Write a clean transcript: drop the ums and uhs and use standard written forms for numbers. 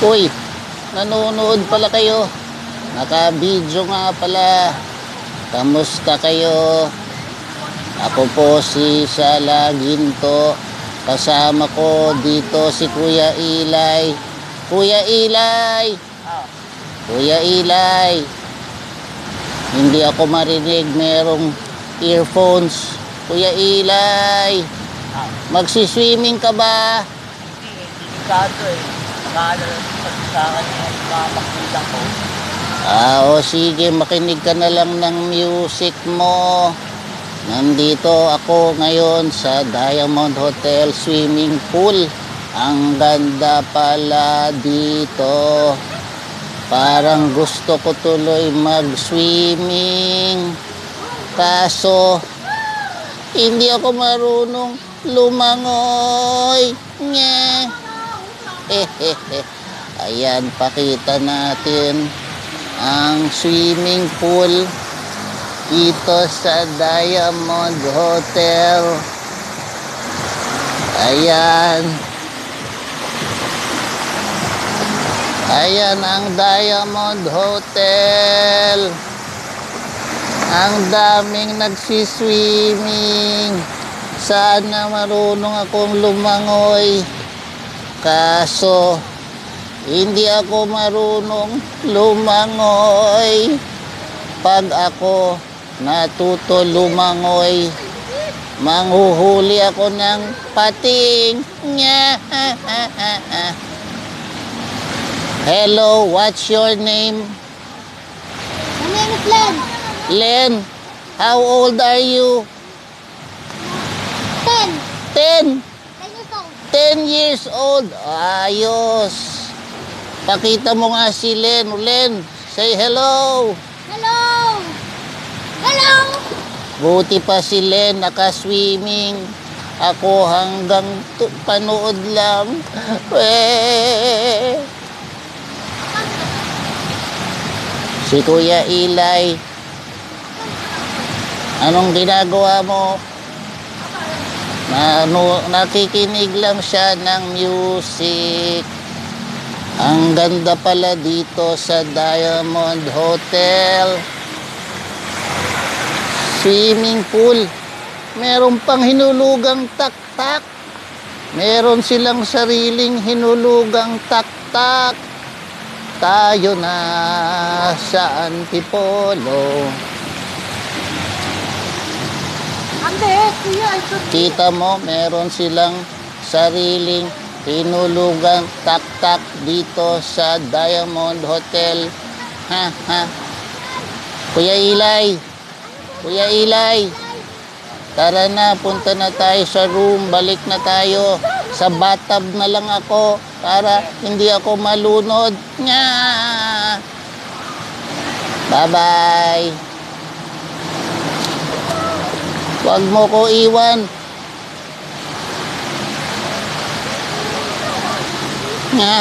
Uy, nanonood pala kayo. Naka-video nga pala. Kamusta kayo? Ako po si Sala Ginto. Kasama ko dito si Kuya Ilay. Kuya Ilay! Kuya Ilay! Hindi ako marinig. Merong earphones. Kuya Ilay! Magsiswimming ka ba? Delikado eh. Nakala sa akin yung mga makita ko. O sige, makinig ka na lang ng music mo. Nandito ako ngayon sa Diamond Hotel Swimming Pool. Ang ganda pala dito. Parang gusto ko tuloy mag-swimming. Kaso, hindi ako marunong lumangoy. Nye. Ayan, pakita natin ang swimming pool dito sa Diamond Hotel. Ayan. Ayan ang Diamond Hotel. Ang daming nagsiswimming. Sana marunong akong lumangoy. Kaso, hindi ako marunong lumangoy. Pag ako natuto lumangoy, manghuhuli ako ng pating. Hello, what's your name? My name is Len. Len, how old are you? 10. 10. 10 years 10 years old. old. Ayos. Pakita mo nga si Len. Len, say hello. Hello. Hello. Buti pa si Len naka-swimming. Ako hanggang panood lang. Si Kuya Ilay. Anong ginagawa mo? Nakikinig lang siya ng music. Ang ganda pala dito sa Diamond Hotel. Swimming pool. Meron pang hinulugang tak-tak. Meron silang sariling hinulugang tak-tak. Tayo na sa Antipolo. Ande, kuya, Kita mo, meron silang sariling hinulugang tak-tak dito sa Diamond Hotel. Kuya Ilay, Kuya Ilay, tara na, punta na tayo sa room, balik na tayo. Sa bathtub na lang ako para hindi ako malunod. Bye-bye. Huwag mo ko iwan. Nga.